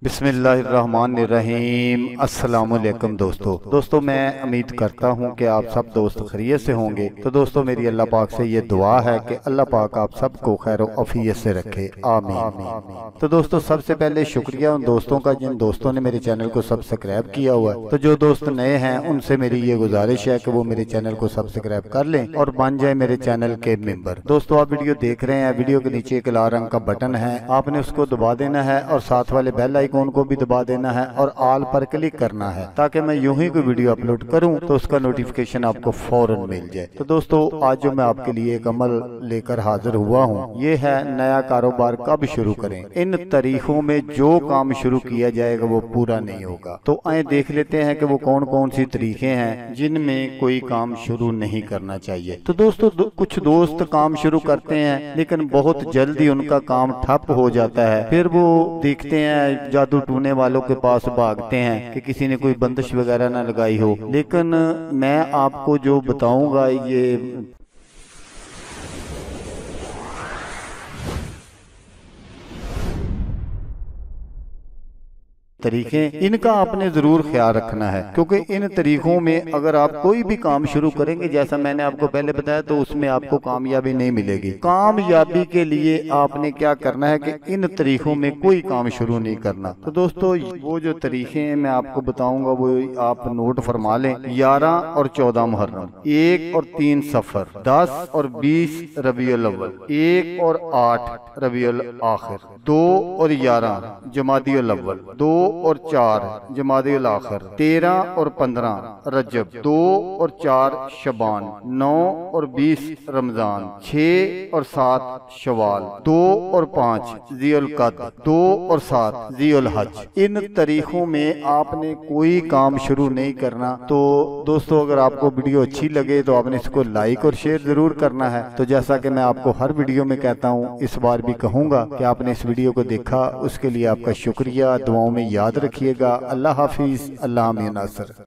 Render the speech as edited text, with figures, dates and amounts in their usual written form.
بسم اللہ الرحمن الرحیم۔ السلام علیکم دوستو میں امید کرتا ہوں کہ آپ سب دوست خیریت سے ہوں گے۔ تو دوستو میری اللہ پاک سے یہ دعا ہے کہ اللہ پاک آپ سب کو خیر و عافیت سے رکھے، آمین۔ تو دوستو سب سے پہلے شکریہ ان دوستوں کا جن دوستوں نے میرے چینل کو سبسکرائب کیا ہوا ہے۔ تو جو دوست نئے ہیں ان سے میری یہ گزارش ہے کہ وہ میرے چینل کو سبسکرائب کر لیں اور بن جائیں میرے چینل کے ممبر۔ دوستو آپ ویڈیو دیکھ رہے ہیں، ویڈیو کے نیچے ایک لال رنگ کا بٹن ہے، آپ نے اس کو دبا دینا ہے اور ساتھ والے بیل آئیکن کو بھی دبا دینا ہے اور آل پر کلک کرنا ہے تاکہ میں یوں ہی کوئی ویڈیو اپلوڈ کروں تو اس کا نوٹیفیکیشن آپ کو فوراً مل جائے۔ تو دوستو آج جو میں آپ کے لیے ایک عمل لے کر حاضر ہوا ہوں یہ ہے نیا کاروبار کب شروع کریں۔ ان طریقوں میں جو کام شروع کیا جائے گا وہ پورا نہیں ہوگا۔ تو آئیں دیکھ لیتے ہیں کہ وہ کون کون سی طریقے ہیں جن میں کوئی کام شروع نہیں کرنا چاہیے۔ تو دوستو کچھ دوست کام شروع کرتے ہیں لیکن بہت جلدی ان کا کام ٹھپ ہو جاتا ہے، پھر وہ دیکھتے ہیں جادو ٹونے والوں کے پاس بھاگتے ہیں کہ کسی نے کوئی بندش وغیرہ نہ لگائی ہو۔ لیکن میں آپ کو جو بتاؤں گا یہ طریقے ان کا آپ نے ضرور خیال رکھنا ہے، کیونکہ ان طریقوں میں اگر آپ کوئی بھی کام شروع کریں گے جیسا میں نے آپ کو پہلے بتایا تو اس میں آپ کو کامیابی نہیں ملے گی۔ کامیابی کے لیے آپ نے کیا کرنا ہے کہ ان طریقوں میں کوئی کام شروع نہیں کرنا۔ تو دوستو وہ جو طریقے ہیں میں آپ کو بتاؤں گا وہ آپ نوٹ فرما لیں۔ 11 اور 14 محرم، 1 اور 3 صفر، 10 اور 20 ربیع الاول، 1 اور 8 ربیع الاخر، 2 اور 11 جمادی الاول، 2 اور 4 جمادی الاخر، 13 اور 15 رجب، 2 اور 4 شعبان، 9 اور 20 رمضان، 6 اور 7 شوال، 2 اور 5 ذی القعدہ، 2 اور 7 ذی الحج۔ ان طریقوں میں آپ نے کوئی کام شروع نہیں کرنا۔ تو دوستو اگر آپ کو ویڈیو اچھی لگے تو آپ نے اس کو لائک اور شیئر ضرور کرنا ہے۔ تو جیسا کہ میں آپ کو ہر ویڈیو میں کہتا ہوں اس بار بھی کہوں گا کہ آپ نے اس ویڈیو کو دیکھا، اس کے لیے آپ کا شکریہ، دعاؤں میں یاد رکھیے گا۔ اللہ حافظ، اللہ امین ناصر۔